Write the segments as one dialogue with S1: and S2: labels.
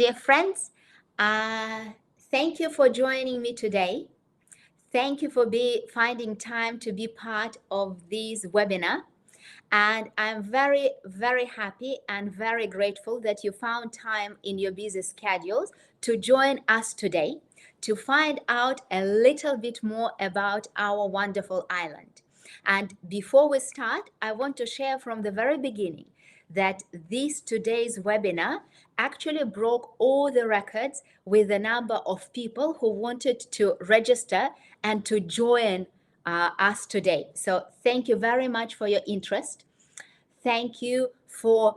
S1: Dear friends, thank you for joining me today. Thank you for finding time to be part of this webinar. And I'm very, very happy and very grateful that you found time in your busy schedules to join us today to find out a little bit more about our wonderful island. And before we start, I want to share from the very beginning that today's webinar actually broke all the records with the number of people who wanted to register and to join us today. So thank you very much for your interest. Thank you for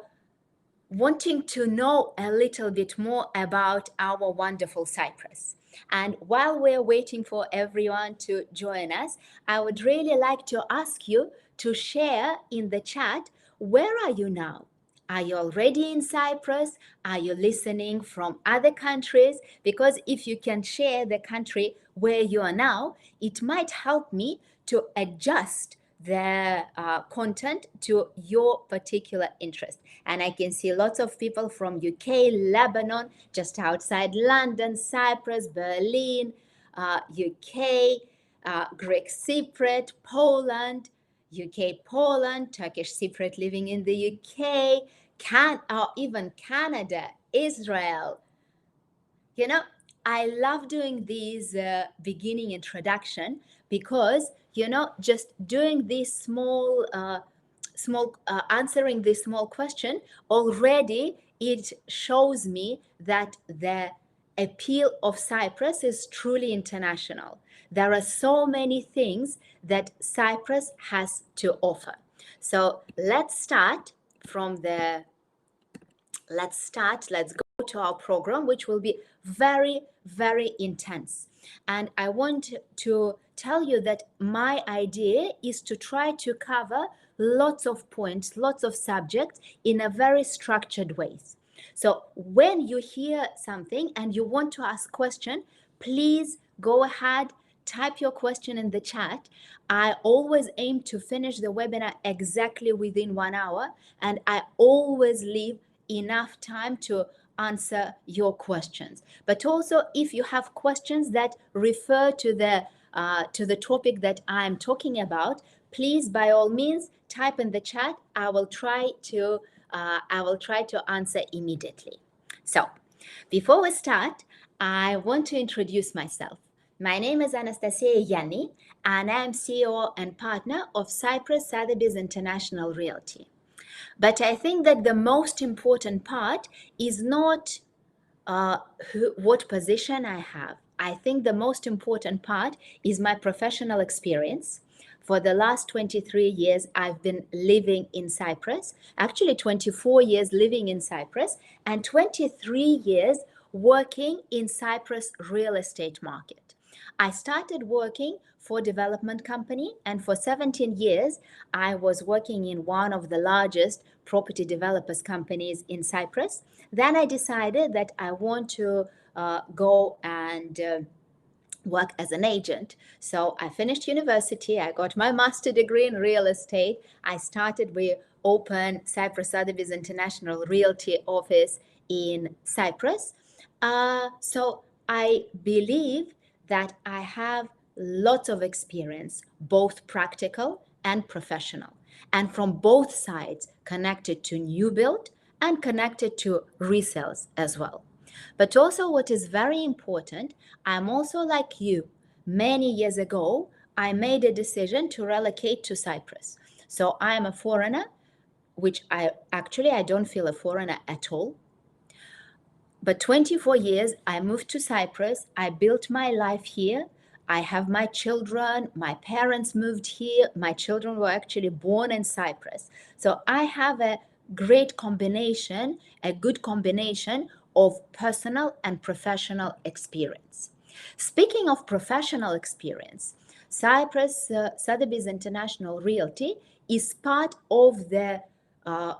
S1: wanting to know a little bit more about our wonderful Cyprus. And while we're waiting for everyone to join us, I would really like to ask you to share in the chat, where are you now? Are you already in Cyprus? Are you listening from other countries? Because if you can share the country where you are now, it might help me to adjust the content to your particular interest. And I can see lots of people from UK, Lebanon, just outside London, Cyprus, Berlin, UK, Greek Cypriot, Poland, UK, Poland, Turkish Cypriot living in the UK, or even Canada, Israel. You know, I love doing these beginning introduction because, just doing this small answering this small question, already it shows me that the appeal of Cyprus is truly international. There are so many things that Cyprus has to offer. So let's go to our program, which will be very, very intense. And I want to tell you that my idea is to try to cover lots of points, lots of subjects in a very structured ways. So when you hear something and you want to ask question, please go ahead, type your question in the chat. I always aim to finish the webinar exactly within 1 hour, and I always leave enough time to answer your questions. But also, if you have questions that refer to the topic that I'm talking about, please, by all means, type in the chat. I will try to answer immediately. So, before we start, I want to introduce myself. My name is Anastasia Yianni, and I am CEO and partner of Cyprus Sotheby's International Realty. But I think that the most important part is not what position I have. I think the most important part is my professional experience. For the last 23 years, I've been living in Cyprus, actually 24 years living in Cyprus, and 23 years working in Cyprus real estate market. I started working for development company, and for 17 years, I was working in one of the largest property developers companies in Cyprus. Then I decided that I want to go and work as an agent. So I finished university. I got my master's degree in real estate. We opened Cyprus Sotheby's International Realty office in Cyprus. So I believe that I have lots of experience, both practical and professional, and from both sides, connected to new build and connected to resales as well. But also, what is very important, I'm also like you. Many years ago, I made a decision to relocate to Cyprus. So I am a foreigner, which I don't feel a foreigner at all. But 24 years, I moved to Cyprus. I built my life here. I have my children. My parents moved here. My children were actually born in Cyprus. So I have a great combination, a good combination of personal and professional experience. Speaking of professional experience, Cyprus Sotheby's International Realty is part of the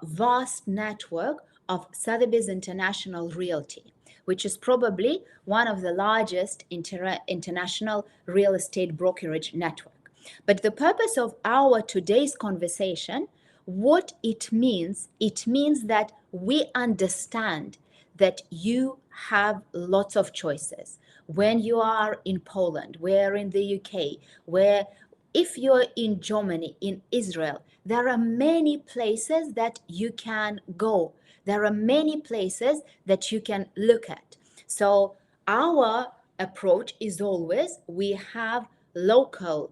S1: vast network of Sotheby's International Realty, which is probably one of the largest international real estate brokerage network. But the purpose of our today's conversation, what it means that we understand that you have lots of choices. When you are in Poland, where in the UK, where if you're in Germany, in Israel, there are many places that you can go. There are many places that you can look at. So our approach is always we have local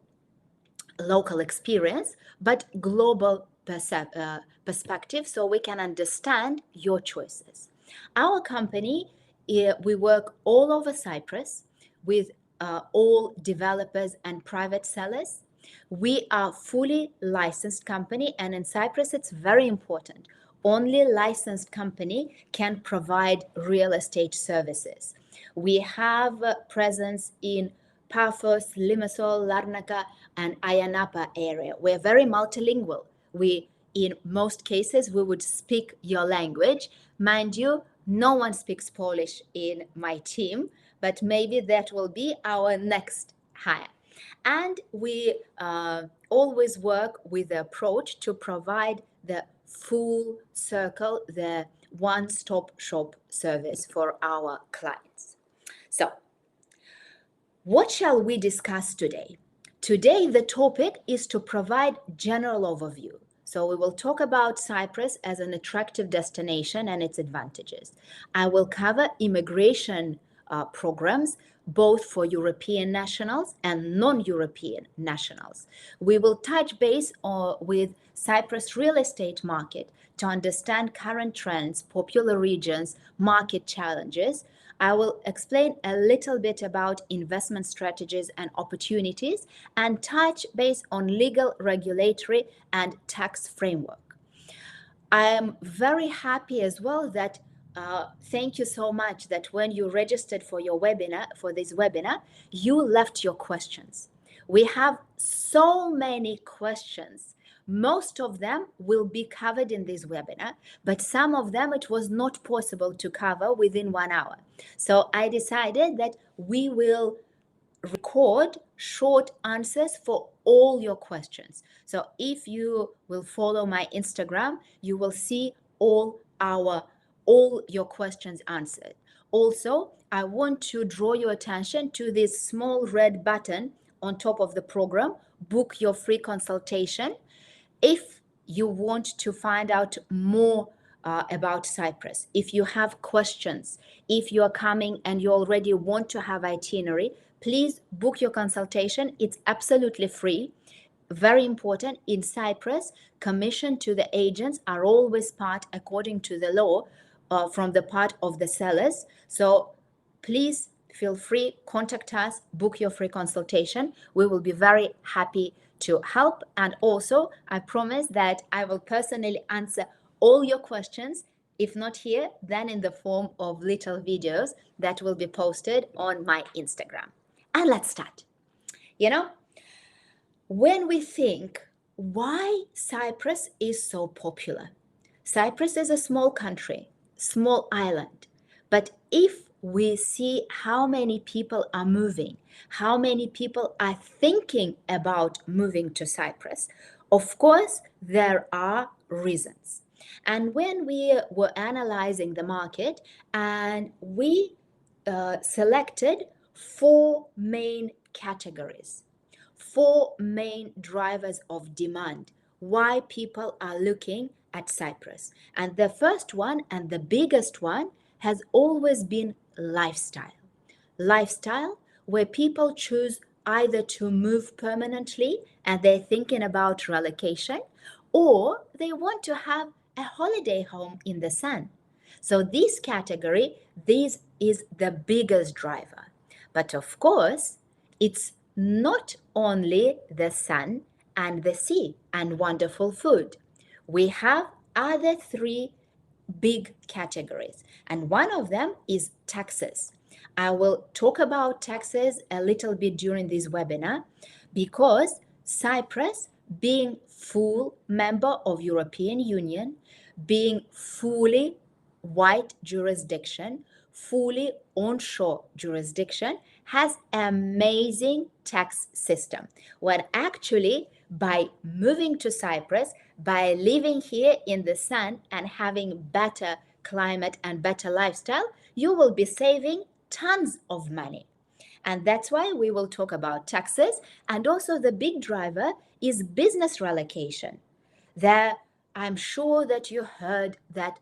S1: experience, but global perspective, so we can understand your choices. Our company, we work all over Cyprus with all developers and private sellers. We are fully licensed company, and in Cyprus it's very important. Only licensed company can provide real estate services. We have a presence in Paphos, Limassol, Larnaca, and Ayanapa area. We're very multilingual. We, in most cases, we would speak your language. Mind you, no one speaks Polish in my team, but maybe that will be our next hire. And we always work with the approach to provide the full circle, the one-stop shop service for our clients. So, what shall we discuss today? Today, the topic is to provide general overview. So we will talk about Cyprus as an attractive destination and its advantages. I will cover immigration programs, both for European nationals and non-European nationals. We will touch base with Cyprus real estate market to understand current trends, popular regions, market challenges. I will explain a little bit about investment strategies and opportunities and touch base on legal, regulatory, and tax framework. I am very happy as well that thank you so much that when you registered for your webinar, for this webinar, you left your questions. We have so many questions. Most of them will be covered in this webinar, but some of them it was not possible to cover within 1 hour. So I decided that we will record short answers for all your questions. So if you will follow my Instagram, you will see all your questions answered. Also, I want to draw your attention to this small red button on top of the program, book your free consultation. If you want to find out more about Cyprus, if you have questions, if you are coming and you already want to have itinerary, please book your consultation. It's absolutely free. Very important, in Cyprus, commission to the agents are always part, according to the law, from the part of the sellers. So please feel free, contact us, book your free consultation. We will be very happy to help. And also, I promise that I will personally answer all your questions, if not here, then in the form of little videos that will be posted on my Instagram. And let's start. When we think why Cyprus is so popular, Cyprus is a small country, small island, but if we see how many people are moving, how many people are thinking about moving to Cyprus, of course, there are reasons. And when we were analyzing the market, and we selected 4 main categories, 4 main drivers of demand, why people are looking at Cyprus. And the first one and the biggest one has always been lifestyle. Lifestyle, where people choose either to move permanently and they're thinking about relocation, or they want to have a holiday home in the sun. So this category, this is the biggest driver. But of course, it's not only the sun and the sea and wonderful food. We have other 3 big categories, and one of them is taxes. I will talk about taxes a little bit during this webinar, because Cyprus, being full member of European Union, being fully white jurisdiction, fully onshore jurisdiction, has amazing tax system. When actually, by moving to Cyprus, by living here in the sun and having better climate and better lifestyle, you will be saving tons of money. And that's why we will talk about taxes. And also the big driver is business relocation. There, I'm sure that you heard that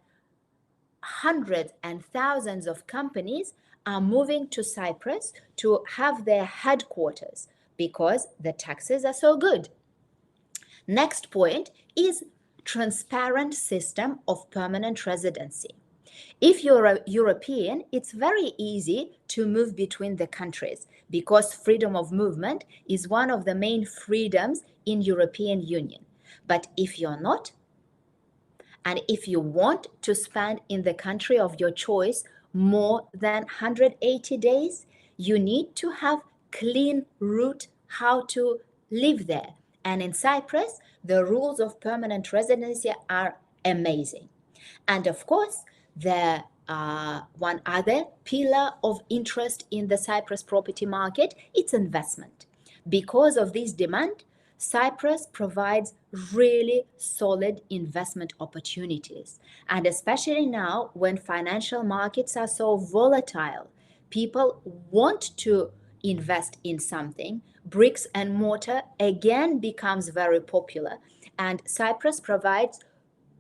S1: hundreds and thousands of companies are moving to Cyprus to have their headquarters because the taxes are so good. Next point is transparent system of permanent residency. If you're a European, it's very easy to move between the countries because freedom of movement is one of the main freedoms in European Union. But if you're not, and if you want to spend in the country of your choice more than 180 days, you need to have clean route how to live there. And in Cyprus, the rules of permanent residency are amazing. And of course, the one other pillar of interest in the Cyprus property market, it's investment. Because of this demand, Cyprus provides really solid investment opportunities. And especially now when financial markets are so volatile, people want to invest in something. Bricks and mortar again becomes very popular, and Cyprus provides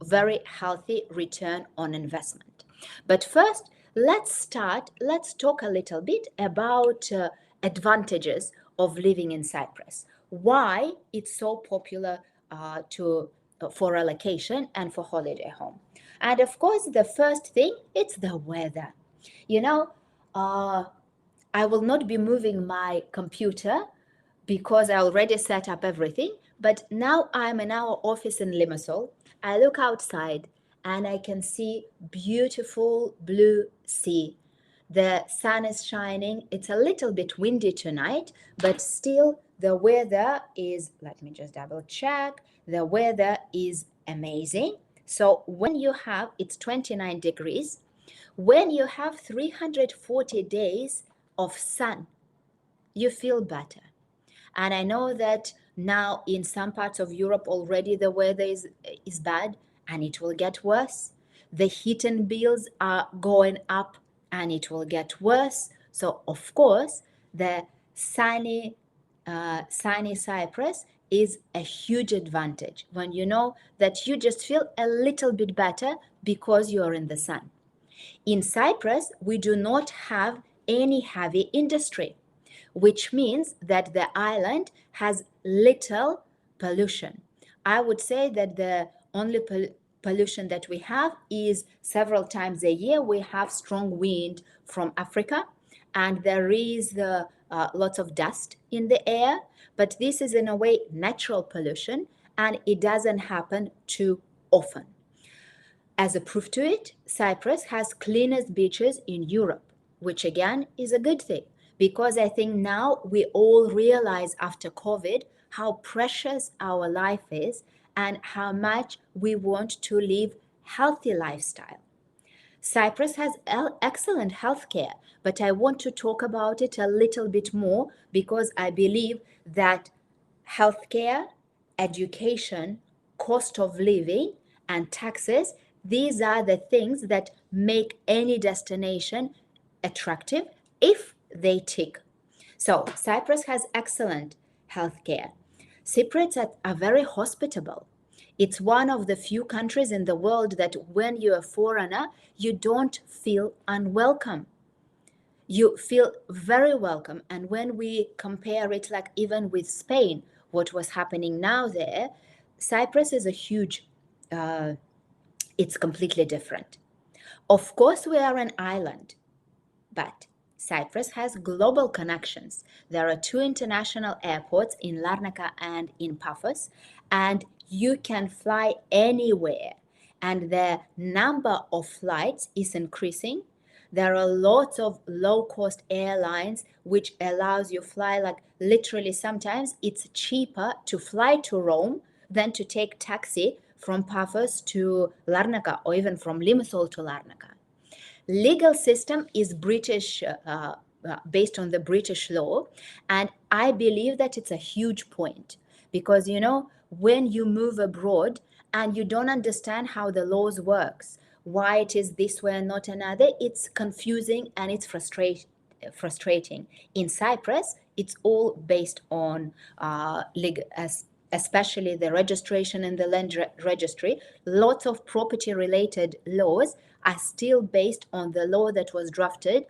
S1: very healthy return on investment. But first, let's talk a little bit about advantages of living in Cyprus. Why it's so popular for relocation and for holiday home. And of course, the first thing, it's the weather. You know, I will not be moving my computer because I already set up everything. But now I'm in our office in Limassol. I look outside and I can see beautiful blue sea. The sun is shining. It's a little bit windy tonight, but still the weather is, let me just double check. The weather is amazing. So when you have, it's 29 degrees. When you have 340 days of sun, you feel better. And I know that now in some parts of Europe already the weather is bad and it will get worse. The heating bills are going up and it will get worse. So of course, the sunny Cyprus is a huge advantage when you know that you just feel a little bit better because you're in the sun. In Cyprus, we do not have any heavy industry, which means that the island has little pollution. I would say that the only pollution that we have is several times a year we have strong wind from Africa, and there is lots of dust in the air, but this is in a way natural pollution and it doesn't happen too often. As a proof to it, Cyprus has cleanest beaches in Europe, which again is a good thing because I think now we all realize after COVID how precious our life is and how much we want to live healthy lifestyle. Cyprus has excellent healthcare, but I want to talk about it a little bit more because I believe that healthcare, education, cost of living, and taxes, these are the things that make any destination attractive if they tick. So Cyprus has excellent healthcare. Cypriots are very hospitable. It's one of the few countries in the world that when you're a foreigner, you don't feel unwelcome. You feel very welcome. And when we compare it, like even with Spain, what was happening now there, Cyprus is a huge, it's completely different. Of course, we are an island, but Cyprus has global connections. There are 2 international airports in Larnaca and in Paphos, and you can fly anywhere. And the number of flights is increasing. There are lots of low-cost airlines which allows you fly, like literally sometimes it's cheaper to fly to Rome than to take taxi from Paphos to Larnaca or even from Limassol to Larnaca. Legal system is British, based on the British law, and I believe that it's a huge point because, you know, when you move abroad and you don't understand how the laws works, why it is this way and not another, it's confusing and it's frustrating. In Cyprus, it's all based on especially the registration in the land registry. Lots of property related laws are still based on the law that was drafted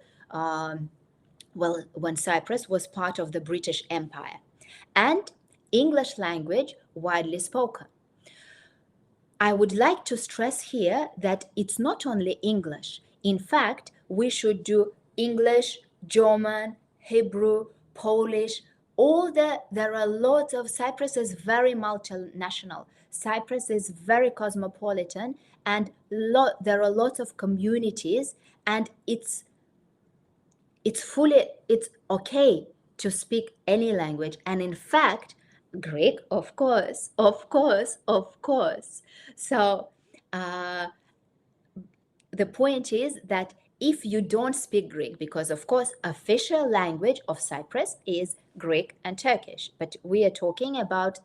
S1: when Cyprus was part of the British Empire, and English language widely spoken. I would like to stress here that it's not only English. In fact, we should do English, German, Hebrew, Polish, there are lots of, Cyprus is very multinational. Cyprus is very cosmopolitan, and there are lots of communities, and it's okay to speak any language. And in fact, Greek, of course. So the point is that if you don't speak Greek, because of course official language of Cyprus is Greek and Turkish, but we are talking about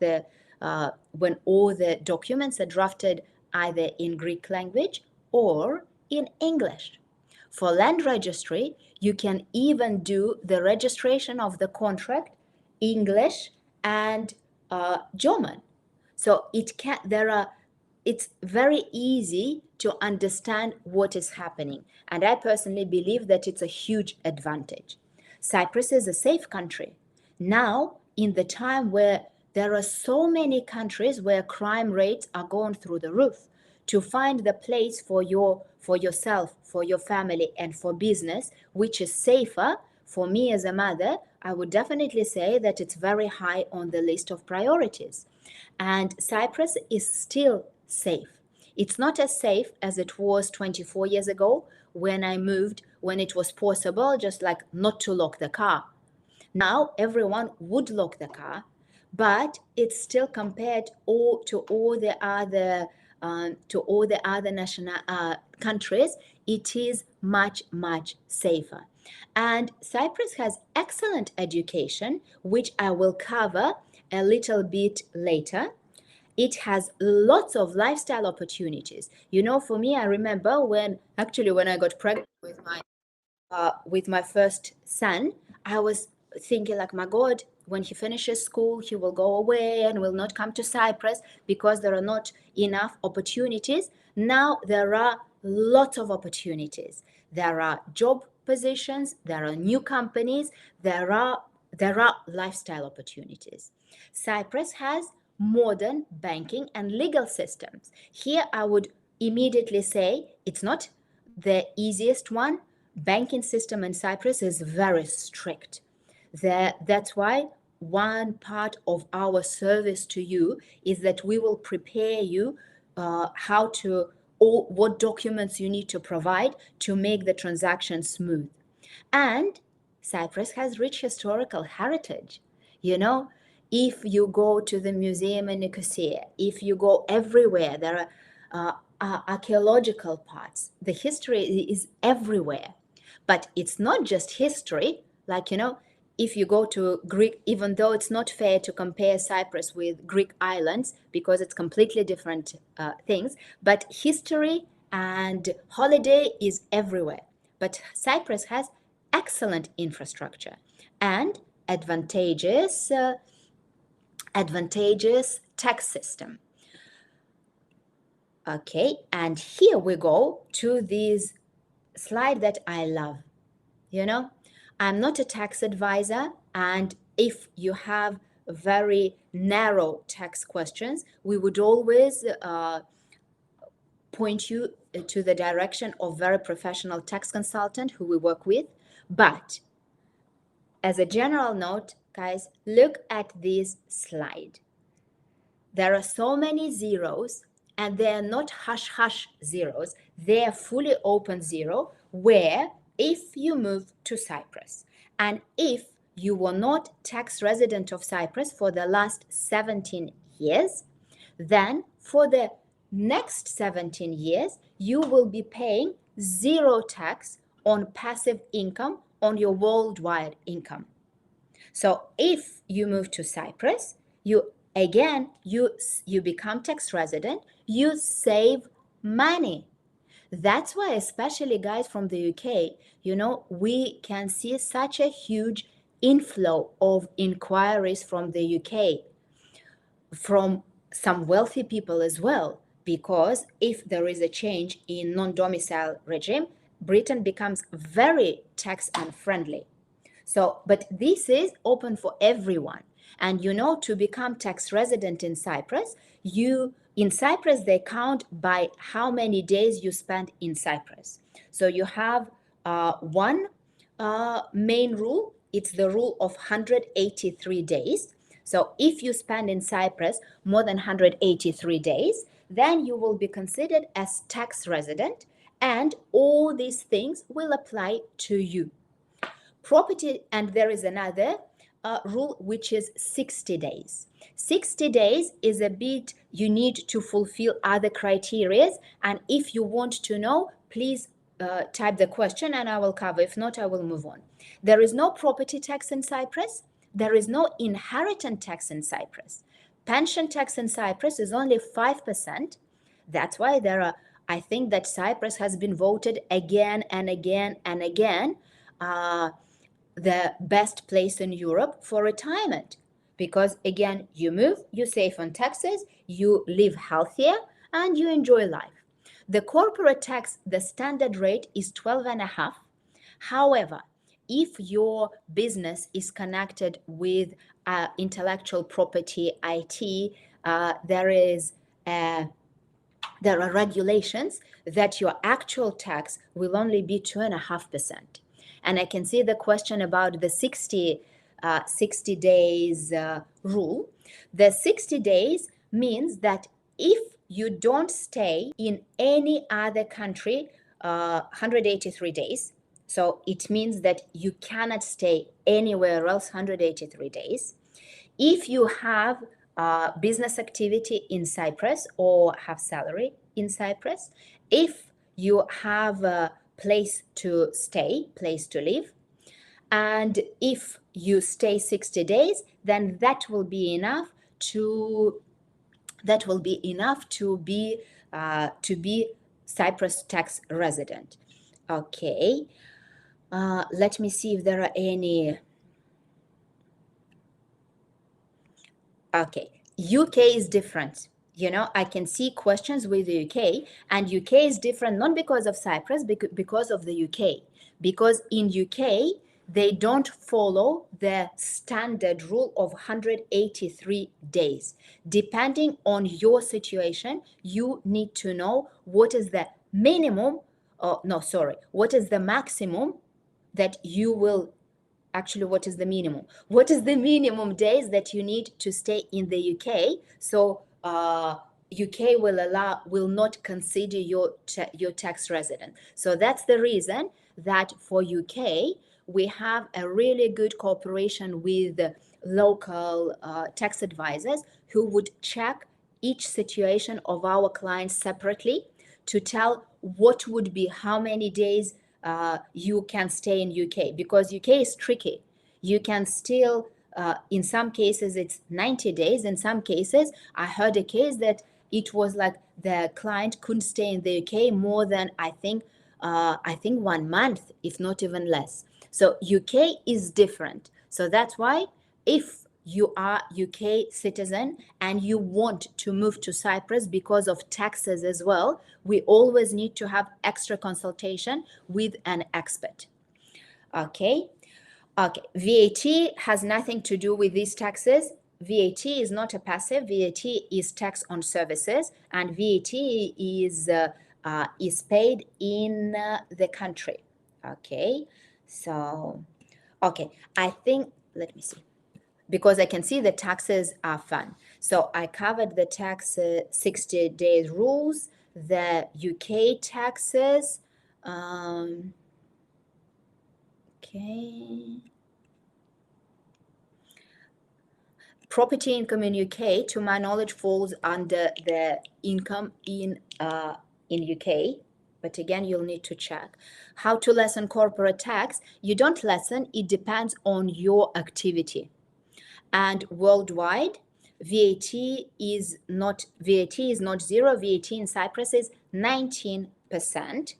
S1: when all the documents are drafted either in Greek language or in English. For land registry, you can even do the registration of the contract English and German. So it's very easy to understand what is happening. And I personally believe that it's a huge advantage. Cyprus is a safe country. Now, in the time where there are so many countries where crime rates are going through the roof, to find the place for yourself, for your family, and for business, which is safer, for me as a mother, I would definitely say that it's very high on the list of priorities. And Cyprus is still safe. It's not as safe as it was 24 years ago when I moved, when it was possible just like not to lock the car. Now everyone would lock the car, but it's still compared to all the other national countries, it is much, much safer. And Cyprus has excellent education, which I will cover a little bit later. It has lots of lifestyle opportunities. For me, I remember when I got pregnant with my first son, I was thinking like, my God, when he finishes school, he will go away and will not come to Cyprus because there are not enough opportunities. Now there are lots of opportunities. There are job positions, there are new companies, there are lifestyle opportunities. Cyprus has modern banking and legal systems. Here I would immediately say it's not the easiest one. Banking system in Cyprus is very strict. That's why one part of our service to you is that we will prepare you what documents you need to provide to make the transaction smooth. And Cyprus has rich historical heritage. If you go to the museum in Nicosia, if you go everywhere, there are archaeological parts. The history is everywhere. But it's not just history. If you go to Greek, even though it's not fair to compare Cyprus with Greek islands because it's completely different things, but history and holiday is everywhere. But Cyprus has excellent infrastructure and advantageous tax system. Okay, and here we go to this slide that I love. I'm not a tax advisor, and if you have very narrow tax questions, we would always point you to the direction of very professional tax consultant who we work with. But as a general note, guys, look at this slide. There are so many zeros, and they are not hush zeros. They are fully open zero, where if you move to Cyprus and if you were not tax resident of Cyprus for the last 17 years, then for the next 17 years, you will be paying zero tax on passive income on your worldwide income. So if you move to Cyprus, you become tax resident, you save money. That's why, especially guys from the UK, we can see such a huge inflow of inquiries from the UK, from some wealthy people as well, because if there is a change in non-domicile regime, Britain becomes very tax unfriendly. So, but this is open for everyone. And to become tax resident in Cyprus, in Cyprus, they count by how many days you spend in Cyprus. So you have one main rule. It's the rule of 183 days. So if you spend in Cyprus more than 183 days, then you will be considered as tax resident, and all these things will apply to you. Property, and there is another rule, which is 60 days. 60 days is a bit, you need to fulfill other criteria. And if you want to know, please type the question and I will cover. If not, I will move on. There is no property tax in Cyprus. There is no inheritance tax in Cyprus. Pension tax in Cyprus is only 5%. That's why I think that Cyprus has been voted again and again and again the best place in Europe for retirement. Because again, you move, you save on taxes, you live healthier, and you enjoy life. The corporate tax, the standard rate is 12.5. However, if your business is connected with intellectual property, IT, there are regulations that your actual tax will only be 2.5%. And I can see the question about the 60 days rule. The 60 days means that if you don't stay in any other country 183 days, so it means that you cannot stay anywhere else 183 days. If you have business activity in Cyprus or have salary in Cyprus, if you have a place to stay, place to live, and if you stay 60 days, then that will be enough to be Cyprus tax resident. Okay, let me see if there are any. Okay, UK is different. I can see questions with the UK, and UK is different not because of Cyprus, because of the UK. Because in UK, they don't follow the standard rule of 183 days. Depending on your situation, you need to know what is the minimum, what is the maximum that you will. Actually, what is the minimum? What is the minimum days that you need to stay in the UK? So UK will not consider your tax resident. So that's the reason that for UK we have a really good cooperation with local tax advisors who would check each situation of our clients separately to tell what would be how many days you can stay in UK, because UK is tricky. You can still, in some cases, it's 90 days. In some cases, I heard a case that it was like the client couldn't stay in the UK more than, I think 1 month, if not even less. So UK is different. So that's why if you are UK citizen and you want to move to Cyprus because of taxes as well, we always need to have extra consultation with an expert. Okay. VAT has nothing to do with these taxes. VAT is not a passive. VAT is tax on services, and VAT is paid in the country. Okay. So, okay. I think, let me see, because I can see the taxes are fun. So I covered the tax 60 days rules, the UK taxes. Okay. Property income in UK, to my knowledge, falls under the income in UK. But again, you'll need to check. How to lessen corporate tax? You don't lessen, it depends on your activity. And worldwide, VAT is not zero. VAT in Cyprus is 19%. 100%.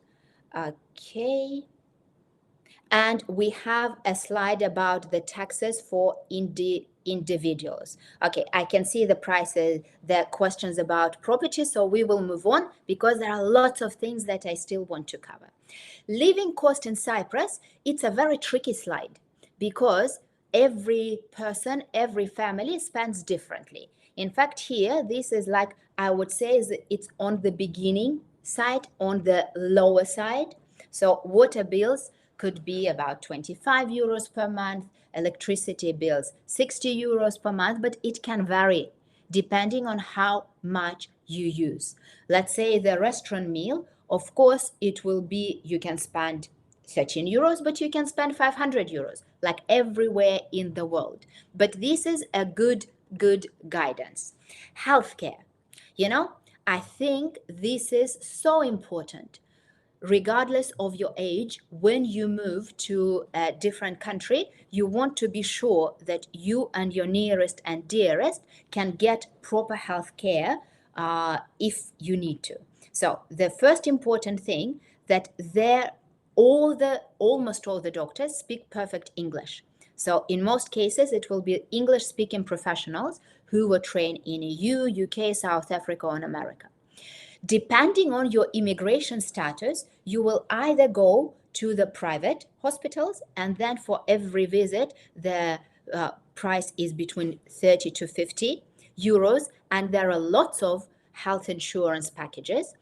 S1: Okay. And we have a slide about the taxes for individuals. Okay, I can see the prices, the questions about property, so we will move on because there are lots of things that I still want to cover. Living cost in Cyprus, it's a very tricky slide because every person, every family spends differently. In fact, here, this is like, I would say, it's on the beginning side, on the lower side. So water bills could be about 25 euros per month, electricity bills 60 euros per month, but it can vary depending on how much you use. Let's say the restaurant meal, of course, it will be, you can spend 13 euros, but you can spend 500 euros, like everywhere in the world. But this is a good guidance. Healthcare, I think this is so important. Regardless of your age, when you move to a different country, you want to be sure that you and your nearest and dearest can get proper health care if you need to. So the first important thing that almost all the doctors speak perfect English. So in most cases, it will be English-speaking professionals who were trained in EU, UK, South Africa, or America. Depending on your immigration status, you will either go to the private hospitals, and then for every visit, the price is between 30 to 50 euros, and there are lots of health insurance packages.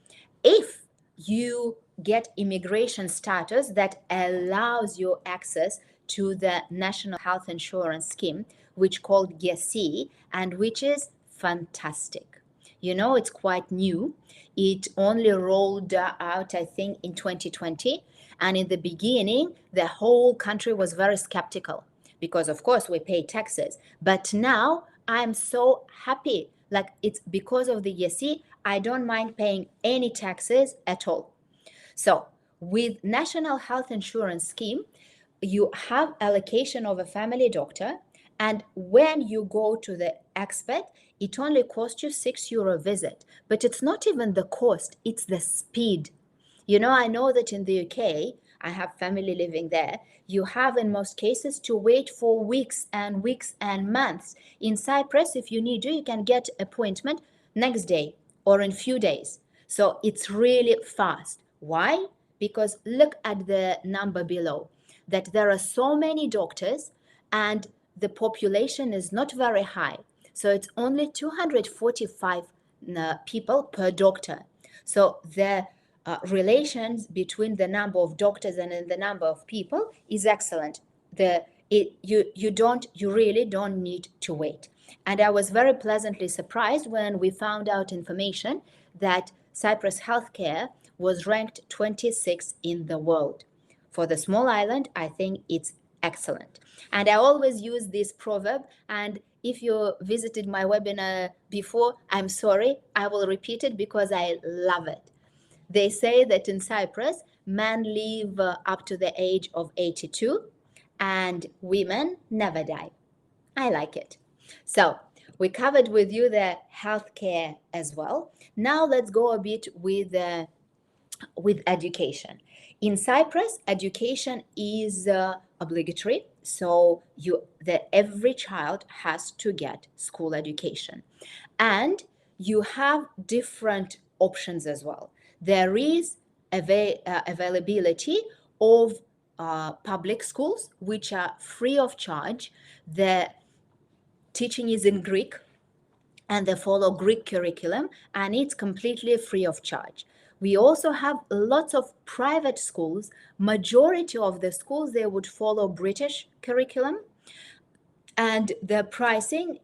S1: If you get immigration status that allows you access to the National Health Insurance Scheme, which called Yianni, and which is fantastic. It's quite new. It only rolled out, I think, in 2020. And in the beginning, the whole country was very skeptical because, of course, we pay taxes. But now I'm so happy. Like, it's because of the Yianni, I don't mind paying any taxes at all. So with National Health Insurance Scheme, you have allocation of a family doctor. And when you go to the expert, it only costs you €6 visit. But it's not even the cost, it's the speed. I know that in the UK, I have family living there. You have, in most cases, to wait for weeks and months. In Cyprus, if you need to, you can get appointment next day or in few days. So it's really fast. Why? Because look at the number below, that there are so many doctors and the population is not very high. So it's only 245 people per doctor. So the relations between the number of doctors and the number of people is excellent. You really don't need to wait. And I was very pleasantly surprised when we found out information that Cyprus healthcare was ranked 26 in the world. For the small island, I think it's excellent. And I always use this proverb, and if you visited my webinar before, I'm sorry, I will repeat it because I love it. They say that in Cyprus, men live up to the age of 82 and women never die. I like it. So we covered with you the healthcare as well. Now let's go a bit with education. In Cyprus, education is obligatory, so every child has to get school education. And you have different options as well. There is availability of public schools, which are free of charge. The teaching is in Greek, and they follow Greek curriculum, and it's completely free of charge. We also have lots of private schools. Majority of the schools, they would follow British curriculum. And the pricing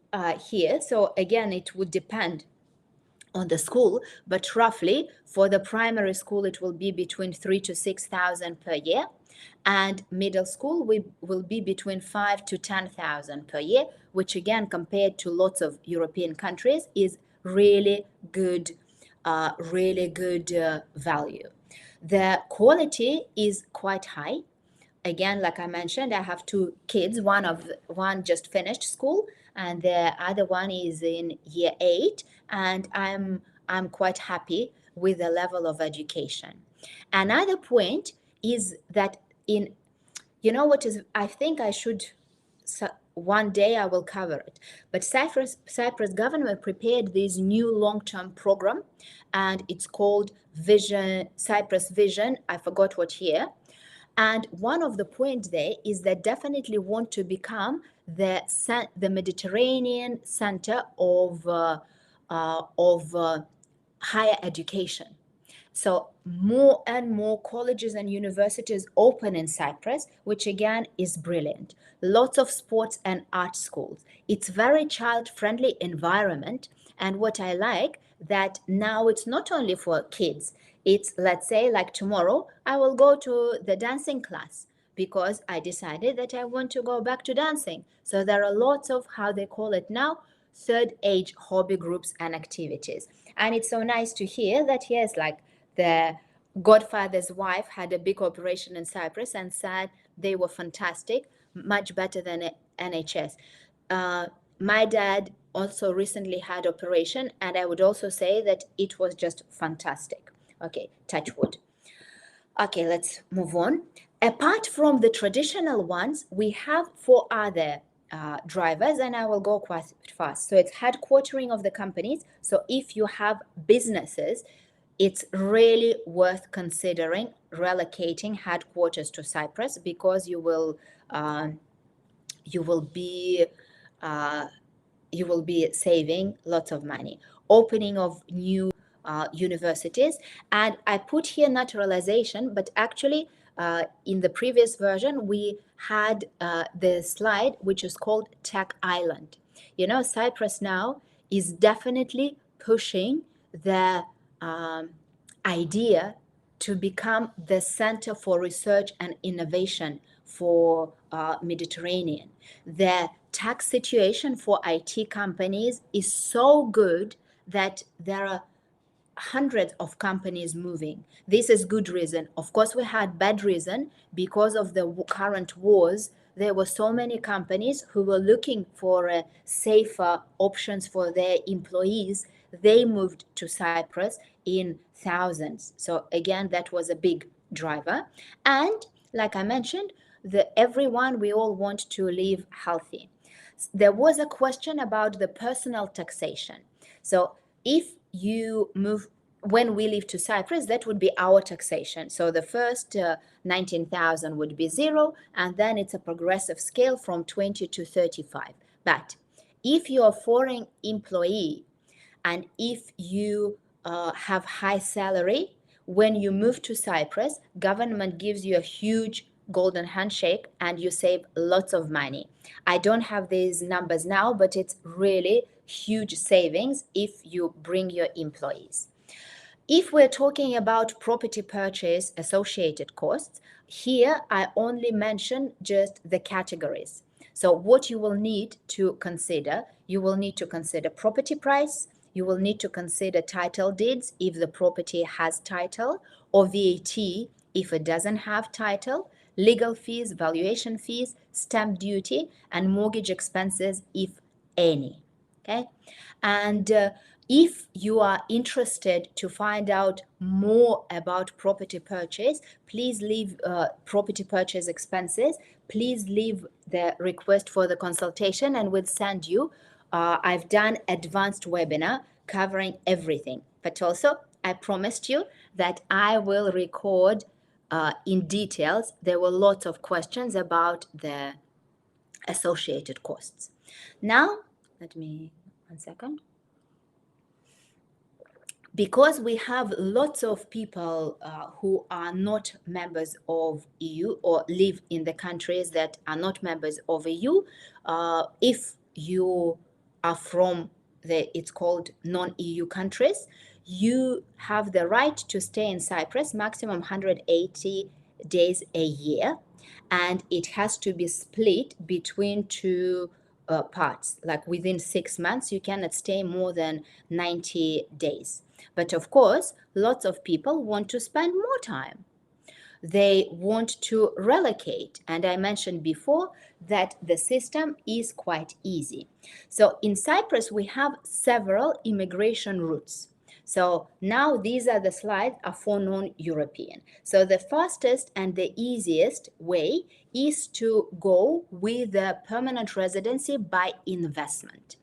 S1: here, so again, it would depend on the school, but roughly for the primary school, it will be between 3,000 to 6,000 per year. And middle school will be between 5,000 to 10,000 per year, which again, compared to lots of European countries, is really good value. The quality is quite high. Again, like I mentioned, I have two kids. One just finished school, and the other one is in year 8, and I'm quite happy with the level of education. Another point is that I think I should, one day I will cover it. But Cyprus government prepared this new long-term program, and it's called Cyprus Vision. I forgot what year. And one of the points there is they definitely want to become the Mediterranean center of higher education. So more and more colleges and universities open in Cyprus, which again is brilliant. Lots of sports and art schools. It's very child-friendly environment. And what I like that now it's not only for kids. It's, let's say, like tomorrow, I will go to the dancing class because I decided that I want to go back to dancing. So there are lots of, how they call it now, third age hobby groups and activities. And it's so nice to hear that, yes, like the godfather's wife had a big operation in Cyprus and said they were fantastic, much better than NHS. My dad also recently had operation, and I would also say that it was just fantastic. Okay, touch wood. Okay, let's move on. Apart from the traditional ones, we have four other drivers, and I will go quite fast. So it's headquartering of the companies. So if you have businesses, it's really worth considering relocating headquarters to Cyprus because you will be saving lots of money. Opening of new universities, and I put here naturalization, but actually in the previous version we had the slide which is called Tech Island. Cyprus now is definitely pushing the idea to become the center for research and innovation for Mediterranean. The tax situation for IT companies is so good that there are hundreds of companies moving. This is good reason. Of course, we had bad reason because of the current wars. There were so many companies who were looking for safer options for their employees. They moved to Cyprus in thousands. So again, that was a big driver. And like I mentioned, we all want to live healthy. There was a question about the personal taxation. So if you move, when we leave to Cyprus, that would be our taxation. So the first 19,000 would be zero, and then it's a progressive scale from 20 to 35. But if you're a foreign employee and if you have high salary, when you move to Cyprus, government gives you a huge golden handshake and you save lots of money. I don't have these numbers now, but it's really huge savings if you bring your employees. If we're talking about property purchase associated costs, here I only mention just the categories. So what you will need to consider, you will need to consider property price, you will need to consider title deeds if the property has title, or VAT if it doesn't have title, legal fees, valuation fees, stamp duty, and mortgage expenses, if any. Okay, and if you are interested to find out more about property purchase, please leave property purchase expenses. Please leave the request for the consultation and we'll send you. I've done advanced webinar covering everything, but also I promised you that I will record in details. There were lots of questions about the associated costs. Now, let me, 1 second. Because we have lots of people who are not members of EU or live in the countries that are not members of EU, if you are from it's called non-EU countries, you have the right to stay in Cyprus maximum 180 days a year, and it has to be split between two parts. Like within 6 months, you cannot stay more than 90 days. But of course, lots of people want to spend more time. They want to relocate. And I mentioned before that the system is quite easy. So in Cyprus, we have several immigration routes. So now these are the slides are for non-European. So the fastest and the easiest way is to go with the permanent residency by investment.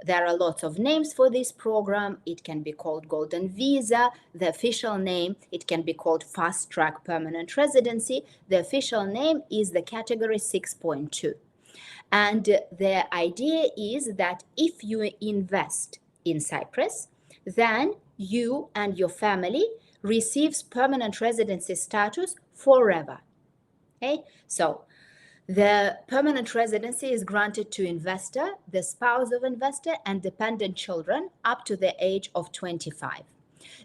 S1: There are lots of names for this program. It can be called Golden Visa, the official name. It can be called Fast Track Permanent Residency. The official name is the category 6.2. And the idea is that if you invest in Cyprus, then you and your family receives permanent residency status forever. Okay, so the permanent residency is granted to investor, the spouse of investor, and dependent children up to the age of 25.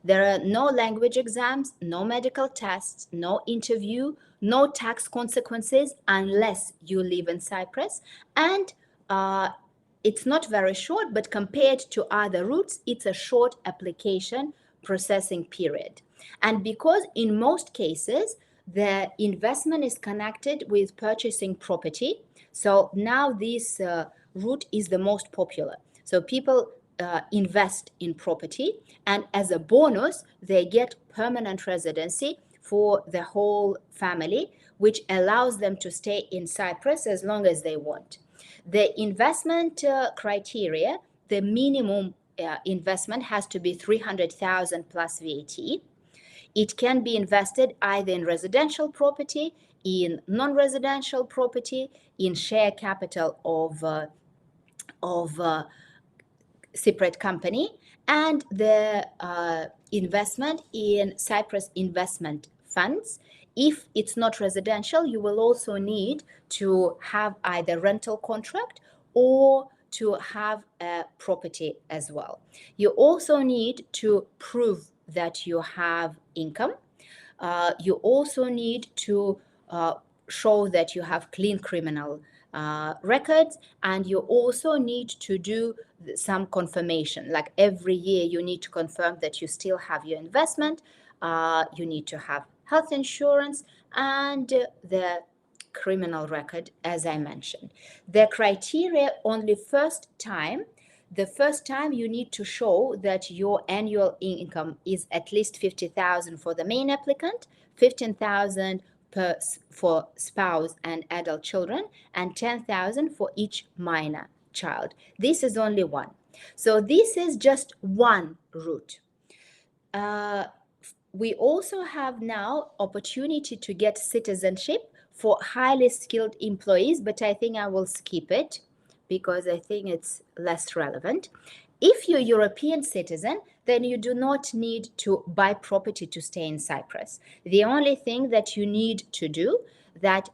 S1: There are no language exams, no medical tests, no interview, no tax consequences unless you live in Cyprus. And it's not very short, but compared to other routes, it's a short application processing period. And because in most cases, the investment is connected with purchasing property, so now this route is the most popular. So people invest in property, and as a bonus, they get permanent residency for the whole family, which allows them to stay in Cyprus as long as they want. The investment criteria, the minimum investment has to be 300,000 plus VAT. It can be invested either in residential property, in non-residential property, in share capital of separate company, and the investment in Cyprus investment funds. If it's not residential, you will also need to have either rental contract or to have a property as well. You also need to prove that you have income. You also need to show that you have clean criminal records, and you also need to do some confirmation. Like every year, you need to confirm that you still have your investment. You need to have health insurance and the criminal record, as I mentioned. The criteria only the first time you need to show that your annual income is at least 50,000 for the main applicant, 15,000 for spouse and adult children, and 10,000 for each minor child. This is only one. So this is just one route. We also have now opportunity to get citizenship for highly skilled employees, but I think I will skip it because I think it's less relevant. If you're a European citizen, then you do not need to buy property to stay in Cyprus. The only thing that you need to do that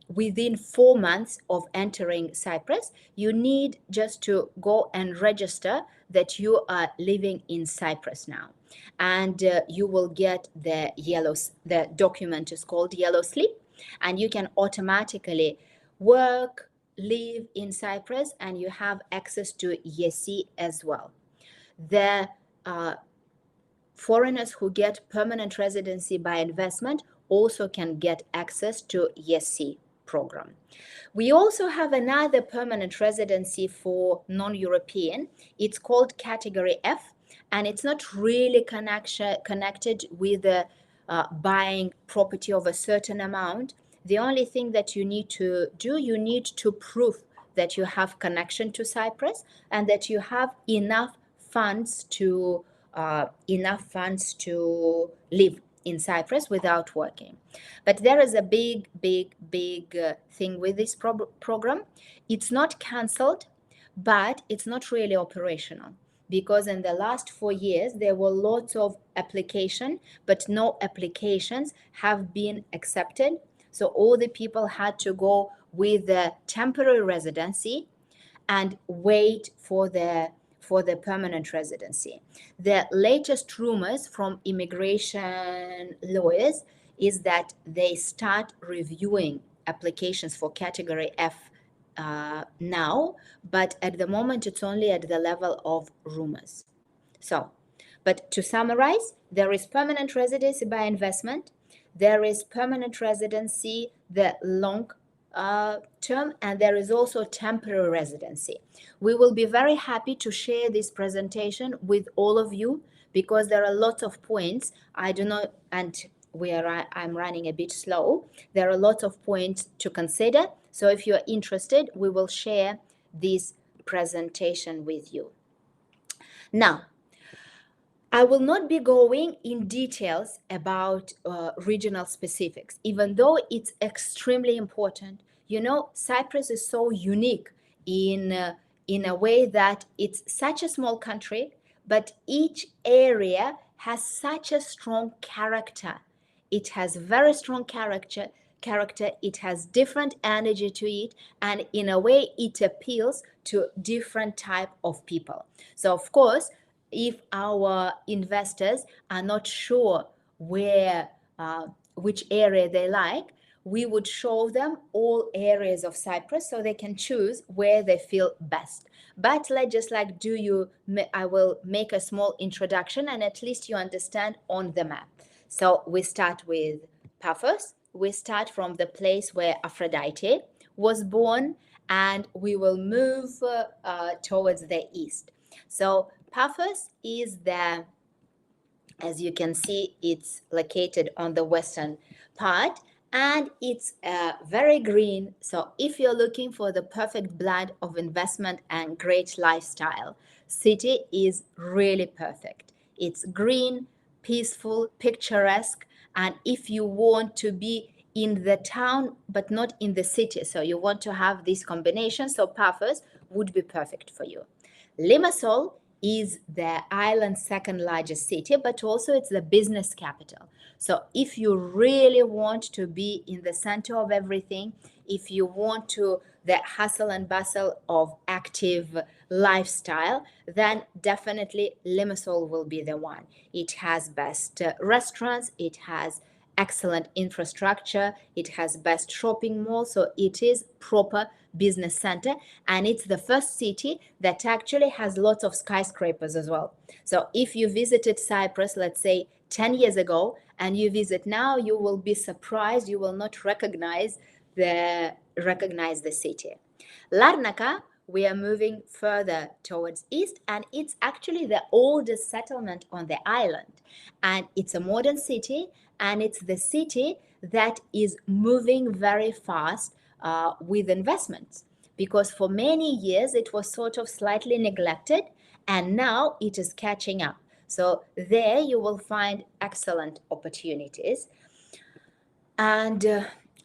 S1: within 4 months of entering Cyprus, you need just to go and register that you are living in Cyprus now. And you will get the document is called yellow slip, and you can automatically work, live in Cyprus, and you have access to Yianni as well. The foreigners who get permanent residency by investment also can get access to Yianni program. We also have another permanent residency for non-European. It's called category F, and it's not really connected with buying property of a certain amount. The only thing that you need to do, you need to prove that you have connection to Cyprus and that you have enough funds to live in Cyprus without working. But there is a big thing with this program. It's not cancelled, but it's not really operational, because in the last 4 years there were lots of applications, but no applications have been accepted. So all the people had to go with the temporary residency and wait for the permanent residency. The latest rumors from immigration lawyers is that they start reviewing applications for category F now, but at the moment it's only at the level of rumors. So, but to summarize, there is permanent residency by investment, there is permanent residency, the long term, and there is also temporary residency. We will be very happy to share this presentation with all of you because there are lots of points. I do not, and I'm running a bit slow. There are lots of points to consider. So if you're interested, we will share this presentation with you. Now, I will not be going in details about regional specifics, even though it's extremely important. You know, Cyprus is so unique in a way that it's such a small country, but each area has such a strong character. It has very strong character. It has different energy to it, and in a way, it appeals to different type of people. So, of course, if our investors are not sure where which area they like, we would show them all areas of Cyprus so they can choose where they feel best. But let's just like I will make a small introduction, and at least you understand on the map. So we start with Paphos. We start from the place where Aphrodite was born, and we will move towards the east. So Paphos is the, as you can see, it's located on the western part, and it's very green. So if you're looking for the perfect blend of investment and great lifestyle, city is really perfect. It's green, peaceful, picturesque, and if you want to be in the town but not in the city, so you want to have this combination, so Paphos would be perfect for you. Limassol is the island's second largest city, but also it's the business capital. So if you really want to be in the center of everything, if you want to the hustle and bustle of active lifestyle, then definitely Limassol will be the one. It has best restaurants, it has excellent infrastructure, it has best shopping mall, so it is proper business center, and it's the first city that actually has lots of skyscrapers as well. So if you visited Cyprus, let's say 10 years ago, and you visit now, you will be surprised, you will not recognize the city. Larnaca, we are moving further towards east, and it's actually the oldest settlement on the island, and it's a modern city, and it's the city that is moving very fast with investments, because for many years it was sort of slightly neglected, and now it is catching up. So there you will find excellent opportunities. And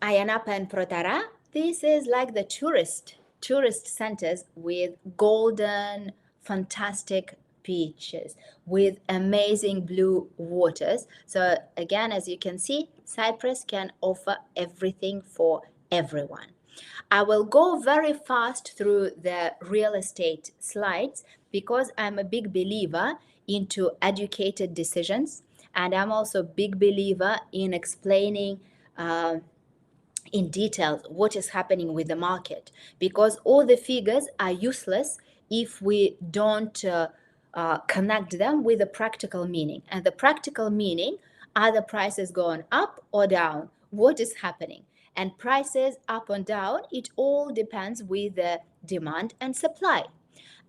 S1: Ayanapa and Protara, this is like the tourist centers with golden, fantastic beaches, with amazing blue waters. So again, as you can see, Cyprus can offer everything for everyone. I will go very fast through the real estate slides because I'm a big believer into educated decisions, and I'm also a big believer in explaining in detail what is happening with the market, because all the figures are useless if we don't connect them with the practical meaning. And the practical meaning, are the prices going up or down? What is happening? And prices up and down, it all depends with the demand and supply.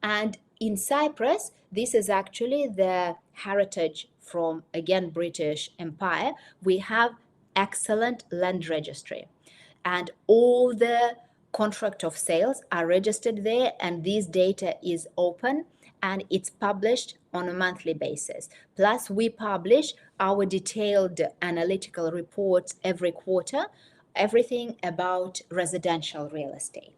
S1: And in Cyprus, this is actually the heritage from, again, British Empire. We have excellent land registry, and all the contract of sales are registered there, and this data is open and it's published on a monthly basis. Plus, we publish our detailed analytical reports every quarter, everything about residential real estate.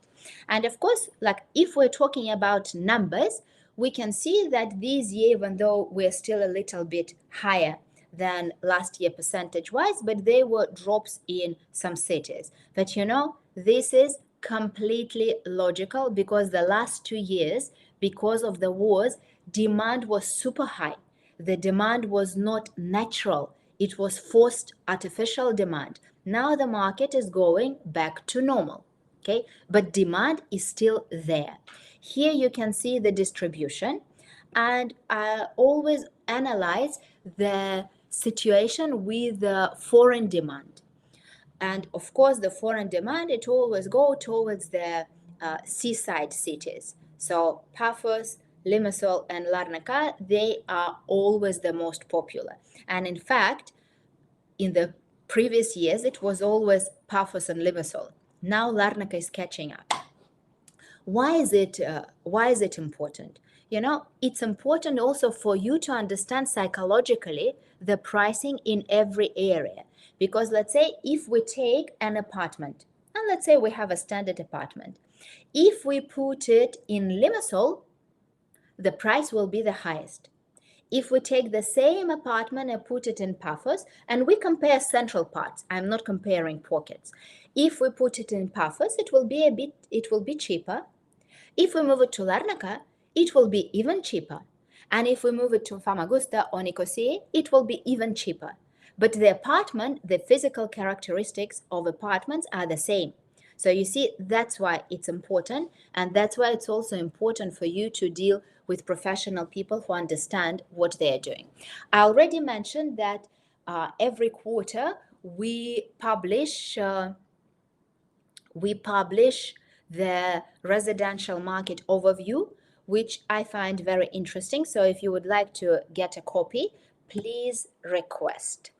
S1: And of course, like if we're talking about numbers, we can see that this year, even though we're still a little bit higher than last year percentage-wise, but there were drops in some cities. But you know, this is completely logical, because the last 2 years, because of the wars, demand was super high. The demand was not natural. It was forced artificial demand. Now the market is going back to normal, okay? But demand is still there. Here you can see the distribution, and I always analyze the situation with the foreign demand. And of course, the foreign demand, it always go towards the seaside cities. So Paphos, Limassol and Larnaca, they are always the most popular. And in fact, in the previous years, it was always Paphos and Limassol. Now Larnaca is catching up. Why is it important? You know, it's important also for you to understand psychologically the pricing in every area. Because let's say if we take an apartment, and let's say we have a standard apartment, if we put it in Limassol, the price will be the highest. If we take the same apartment and put it in Paphos, and we compare central parts, I'm not comparing pockets. If we put it in Paphos, it will be cheaper. If we move it to Larnaca, it will be even cheaper. And if we move it to Famagusta or Nicosia, it will be even cheaper. But the physical characteristics of apartments are the same. So you see, that's why it's important. And that's why it's also important for you to deal with professional people who understand what they are doing. I already mentioned that every quarter we publish the residential market overview, which I find very interesting. So if you would like to get a copy, please request.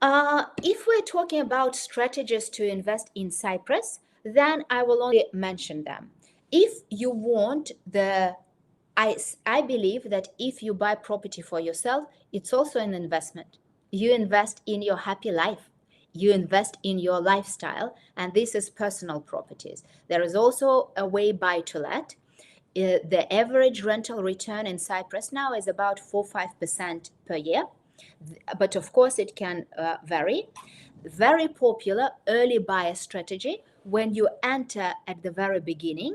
S1: If we're talking about strategies to invest in Cyprus, then I will only mention them. If you want I believe that if you buy property for yourself, it's also an investment. You invest in your happy life. You invest in your lifestyle, and this is personal properties. There is also a way buy to let. The average rental return in Cyprus now is about 4-5% per year, but of course it can vary. Very popular early buyer strategy when you enter at the very beginning,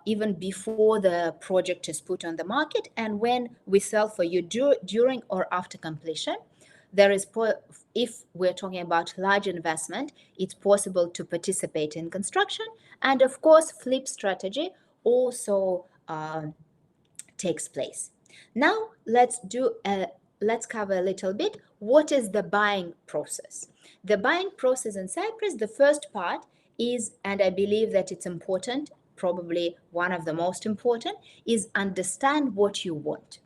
S1: even before the project is put on the market, and when we sell for you during or after completion. There is, if we're talking about large investment, it's possible to participate in construction, and of course, flip strategy also takes place. Now let's cover a little bit what is the buying process. The buying process in Cyprus, the first part is, and I believe that it's important, probably one of the most important, is understand what you want.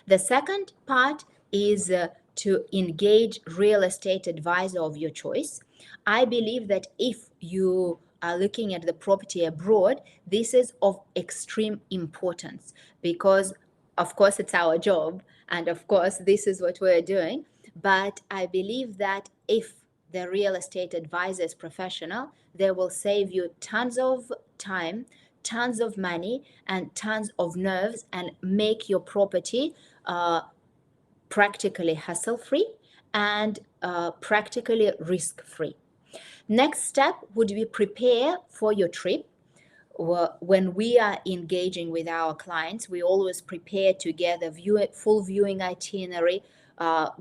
S1: The second part is to engage real estate advisor of your choice. I believe that if you are looking at the property abroad, this is of extreme importance because, of course, it's our job. And of course, this is what we're doing. But I believe that if the real estate advisor is professional, they will save you tons of time, tons of money, and tons of nerves, and make your property practically hassle-free and practically risk-free. Next step would be prepare for your trip. When we are engaging with our clients, we always prepare together, full viewing itinerary,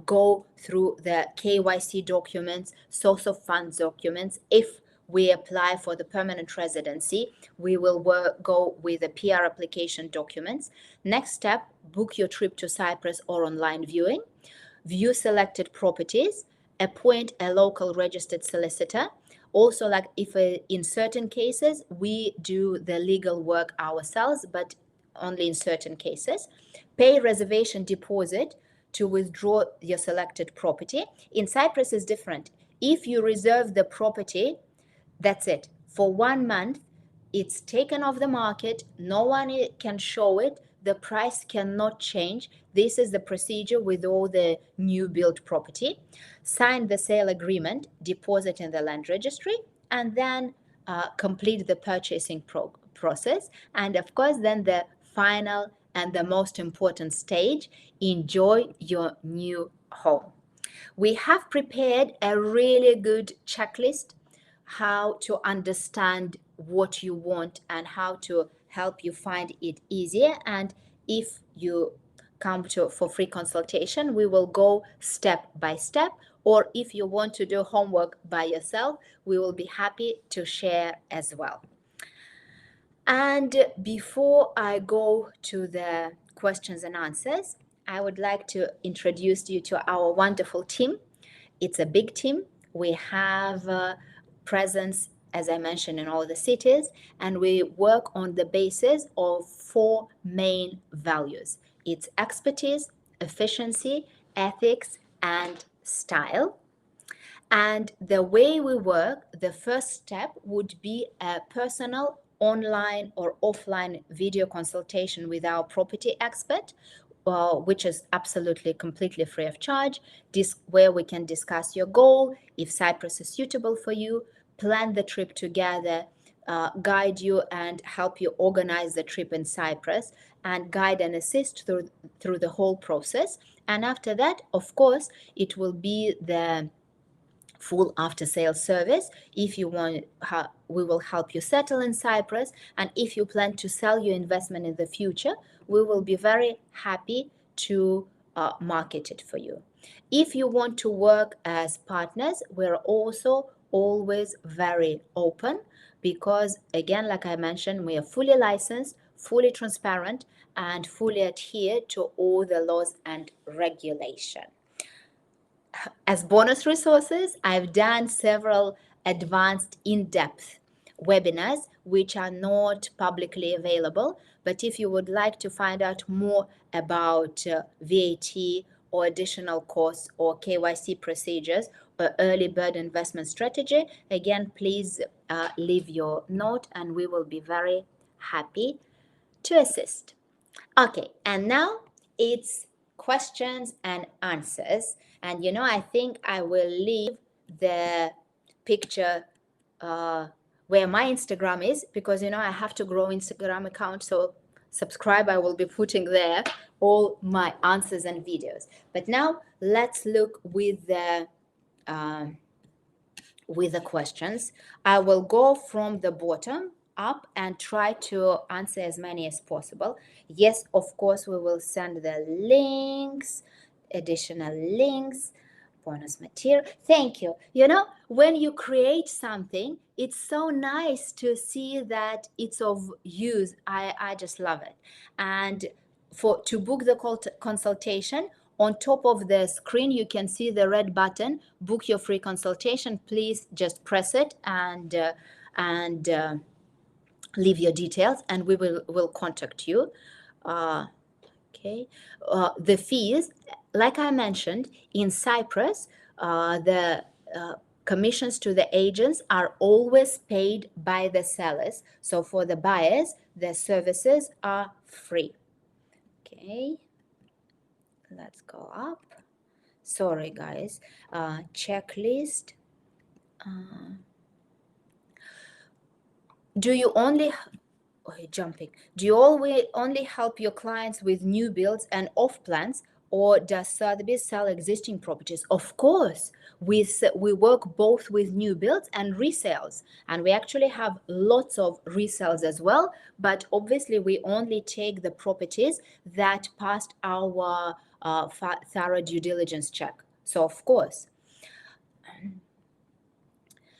S1: go through the KYC documents, source of funds documents. If we apply for the permanent residency, we will go with the PR application documents. Next step, book your trip to Cyprus or online viewing, view selected properties, appoint a local registered solicitor. Also, like if in certain cases, we do the legal work ourselves, but only in certain cases. Pay reservation deposit to withdraw your selected property. In Cyprus is different. If you reserve the property, that's it. For 1 month, it's taken off the market. No one can show it. The price cannot change. This is the procedure with all the new built property. Sign the sale agreement, deposit in the land registry, and then complete the purchasing process. And of course, then the final and the most important stage, enjoy your new home. We have prepared a really good checklist how to understand what you want and how to help you find it easier. And if you come for free consultation, we will go step by step. Or if you want to do homework by yourself, we will be happy to share as well. And before I go to the questions and answers, I would like to introduce you to our wonderful team. It's a big team. We have presence as I mentioned, in all the cities, and we work on the basis of 4 main values. It's expertise, efficiency, ethics, and style. And the way we work, the first step would be a personal online or offline video consultation with our property expert, which is absolutely completely free of charge, where we can discuss your goal, if Cyprus is suitable for you, plan the trip together, guide you and help you organize the trip in Cyprus, and guide and assist through the whole process. And after that, of course, it will be the full after-sales service. If you want, we will help you settle in Cyprus, and if you plan to sell your investment in the future, we will be very happy to market it for you. If you want to work as partners, we're also always very open, because again, like I mentioned, we are fully licensed, fully transparent, and fully adhere to all the laws and regulation. As bonus resources, I've done several advanced in-depth webinars which are not publicly available, but if you would like to find out more about VAT or additional costs or KYC procedures or early bird investment strategy, again, please leave your note and we will be very happy to assist. Okay, and now it's questions and answers. And I think I will leave the picture where my Instagram is, because I have to grow Instagram account. So subscribe, I will be putting there all my answers and videos. But now let's look with the questions. I will go from the bottom up and try to answer as many as possible. Yes, of course, we will send the links, additional links, bonus material. Thank you. When you create something, it's so nice to see that it's of use. I just love it. And to book the consultation, on top of the screen, you can see the red button, book your free consultation. Please just press it and leave your details, and we will contact you. Okay. The fees, like I mentioned, in Cyprus, the commissions to the agents are always paid by the sellers. So for the buyers, the services are free. Okay. Let's go up. Sorry, guys. Checklist. Do you always only help your clients with new builds and off plans, or does Sotheby sell existing properties? Of course, we work both with new builds and resales, and we actually have lots of resales as well. But obviously, we only take the properties that passed our thorough due diligence check. So of course,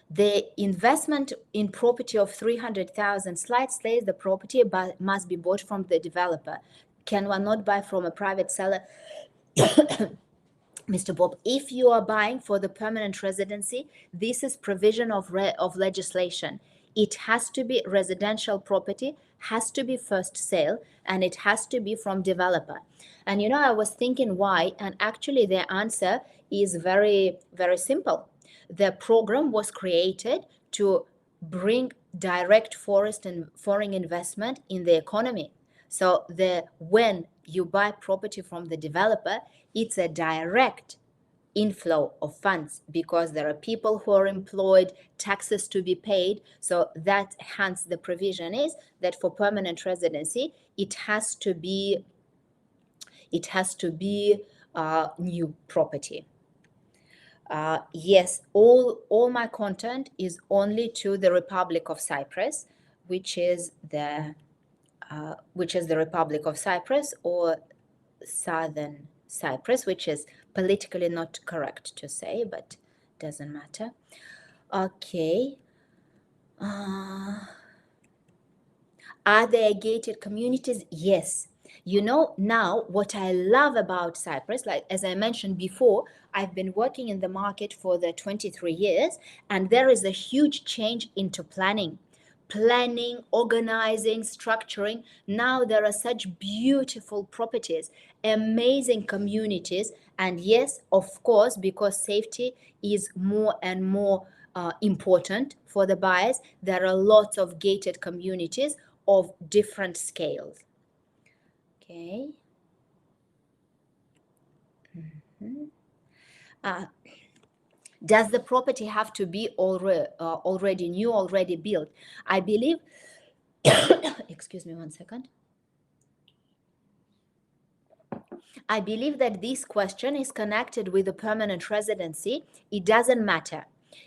S1: the investment in property of 300,000 slight says the property must be bought from the developer. Can one not buy from a private seller? Mr. Bob, if you are buying for the permanent residency, this is provision of legislation. It has to be residential property, has to be first sale, and it has to be from developer. And I was thinking why, and actually the answer is very, very simple. The program was created to bring direct foreign investment in the economy. So when you buy property from the developer, it's a direct inflow of funds, because there are people who are employed, taxes to be paid. So that hence the provision is that for permanent residency, it has to be new property. Yes, all my content is only to the Republic of Cyprus, which is the Republic of Cyprus, or Southern Cyprus, which is politically not correct to say, but doesn't matter. Okay. Are there gated communities? Yes. You know, now what I love about Cyprus, like as I mentioned before, I've been working in the market for the 23 years, and there is a huge change into planning, organizing, structuring. Now there are such beautiful properties, amazing communities, and yes, of course, because safety is more and more important for the buyers, there are lots of gated communities of different scales. Okay. Uh, does the property have to be already new, already built? I believe, excuse me one second. I believe that this question is connected with the permanent residency. It doesn't matter.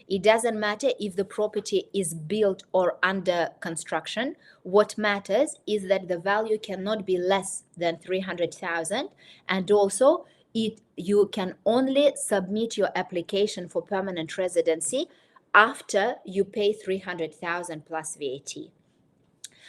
S1: It doesn't matter if the property is built or under construction. What matters is that the value cannot be less than 300,000, and also you can only submit your application for permanent residency after you pay 300,000 plus VAT.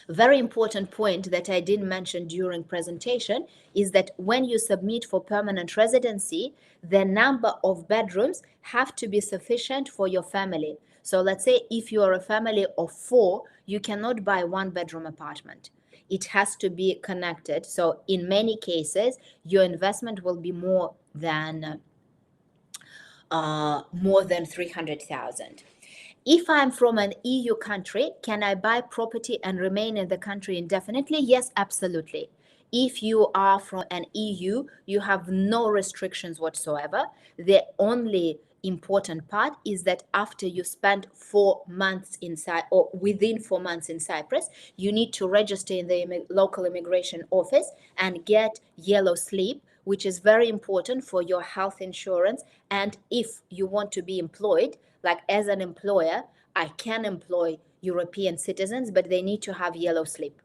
S1: Very important point that I didn't mention during presentation is that when you submit for permanent residency, the number of bedrooms have to be sufficient for your family. So let's say if you are a family of 4, you cannot buy 1-bedroom apartment. It has to be connected. So in many cases, your investment will be more than 300,000. If I'm from an EU country, can I buy property and remain in the country indefinitely? Yes, absolutely. If you are from an EU, you have no restrictions whatsoever. The only important part is that after you spend 4 months inside or within 4 months in Cyprus, you need to register in the local immigration office and get yellow slip, which is very important for your health insurance. And if you want to be employed, like as an employer, I can employ European citizens, but they need to have yellow slip.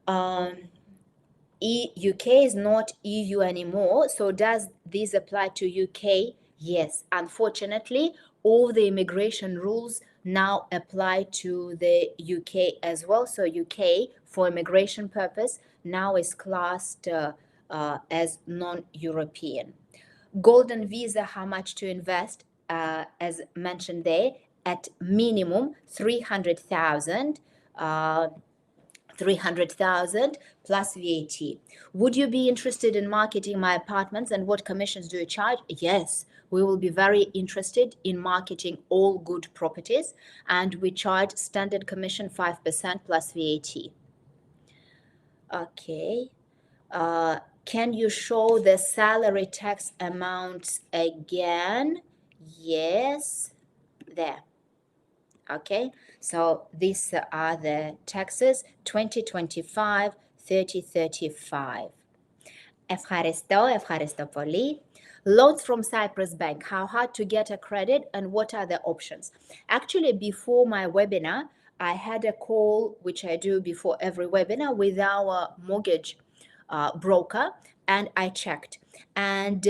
S1: UK is not EU anymore, so does this apply to UK? Yes, unfortunately, all the immigration rules now apply to the UK as well. So UK, for immigration purpose, now is classed as non-European. Golden visa, how much to invest? As mentioned there, at minimum 300,000. 300,000 plus VAT. Would you be interested in marketing my apartments, and what commissions do you charge? Yes, we will be very interested in marketing all good properties, and we charge standard commission 5% plus VAT. Okay. Can you show the salary tax amounts again? Yes, there. Okay, so these are the taxes 2025, 3035. Ευχαριστώ πολύ. Loans from Cyprus Bank, how hard to get a credit and what are the options? Actually, before my webinar, I had a call, which I do before every webinar, with our mortgage broker, and I checked. And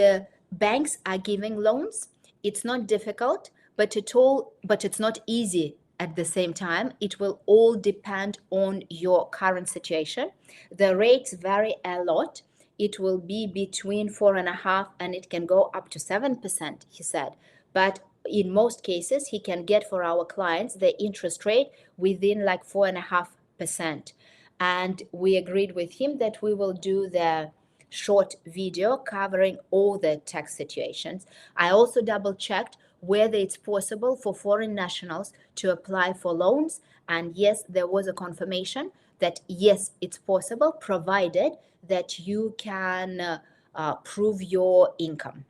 S1: banks are giving loans. It's not difficult, but it's not easy at the same time. It will all depend on your current situation. The rates vary a lot. It will be between 4.5% and it can go up to 7%, he said. But in most cases, he can get for our clients the interest rate within like 4.5%. And we agreed with him that we will do the short video covering all the tax situations. I also double checked whether it's possible for foreign nationals to apply for loans. And yes, there was a confirmation that yes, it's possible, provided that you can prove your income.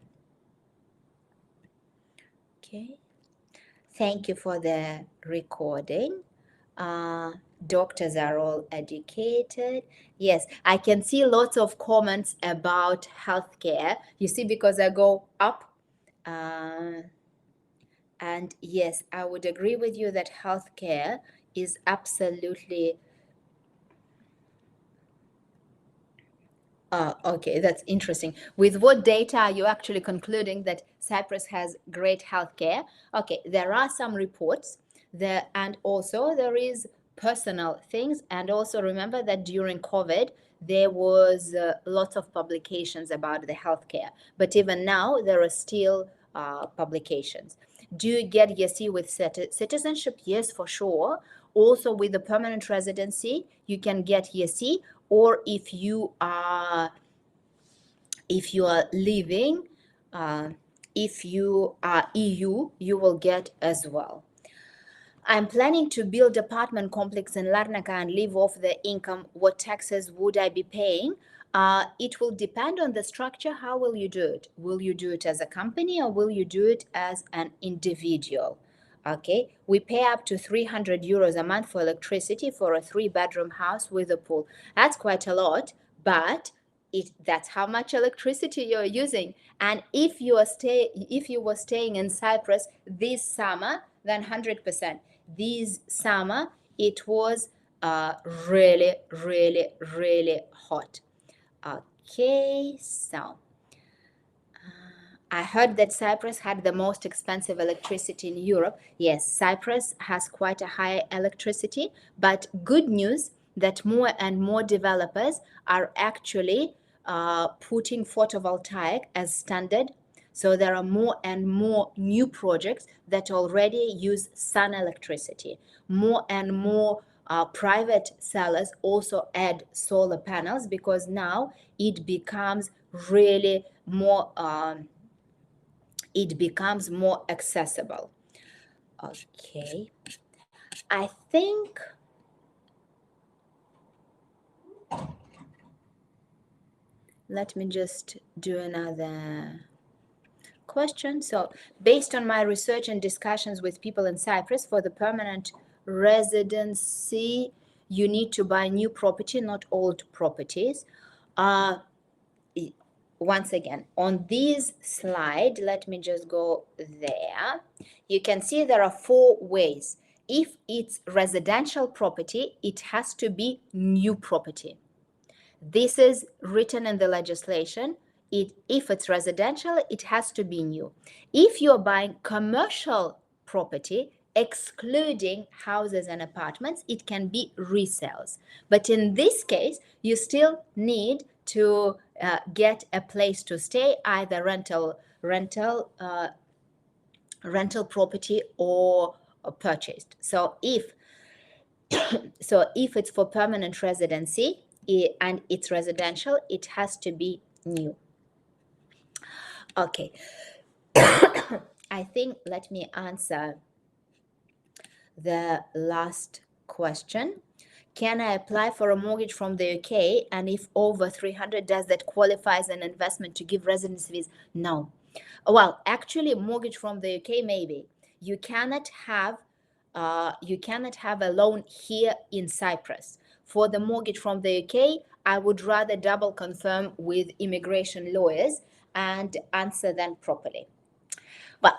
S1: Okay. Thank you for the recording. Doctors are all educated. Yes, I can see lots of comments about healthcare. You see, because I go up. And yes, I would agree with you that healthcare is absolutely... okay, that's interesting. With what data are you actually concluding that Cyprus has great healthcare? Okay, there are some reports there, and also there is personal things. And also remember that during COVID, there was lots of publications about the healthcare, but even now there are still publications. Do you get Yianni with citizenship? Yes, for sure. Also with the permanent residency, you can get Yianni, or if you are living, if you are EU, you will get as well. I'm planning to build apartment complex in Larnaca and live off the income. What taxes would I be paying? It will depend on the structure. How will you do it? Will you do it as a company or will you do it as an individual? Okay, we pay up to 300 euros a month for electricity for a 3-bedroom house with a pool. That's quite a lot, but that's how much electricity you're using. And if you were staying in Cyprus this summer, then 100%. This summer it was really, really, really hot. Okay, so I heard that Cyprus had the most expensive electricity in Europe. Yes, Cyprus has quite a high electricity, but good news that more and more developers are actually putting photovoltaic as standard. So there are more and more new projects that already use sun electricity. More and more private sellers also add solar panels because now it becomes really more accessible. Okay, I think let me just do another question. So based on my research and discussions with people in Cyprus, for the permanent residency you need to buy new property, not old properties. Once again, on this slide, let me just go there. You can see there are 4 ways. If it's residential property, it has to be new property. This is written in the legislation. If it's residential, it has to be new. If you're buying commercial property, excluding houses and apartments, it can be resales. But in this case, you still need to get a place to stay, either rental property or purchased. So if it's for permanent residency and it's residential, it has to be new. Okay. I think let me answer the last question. Can I apply for a mortgage from the UK? And if over 300, does that qualify as an investment to give residence fees? No. Well, actually, mortgage from the UK, maybe. You cannot have a loan here in Cyprus. For the mortgage from the UK, I would rather double confirm with immigration lawyers and answer them properly. Well,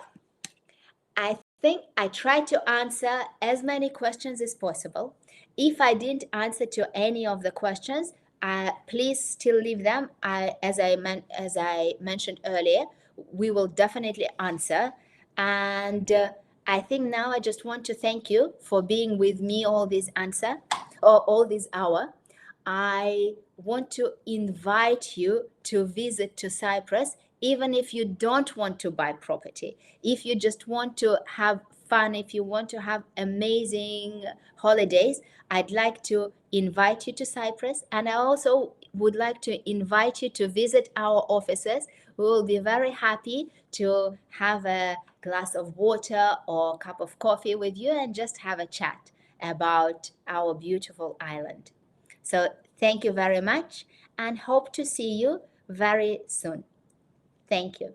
S1: I think I tried to answer as many questions as possible. If I didn't answer to any of the questions, please still leave them. As I mentioned earlier, we will definitely answer. And I think now I just want to thank you for being with me all this hour. I want to invite you to visit to Cyprus, even if you don't want to buy property. If you just want to have fun, if you want to have amazing holidays, I'd like to invite you to Cyprus. And I also would like to invite you to visit our offices. We will be very happy to have a glass of water or a cup of coffee with you and just have a chat about our beautiful island. So thank you very much and hope to see you very soon. Thank you.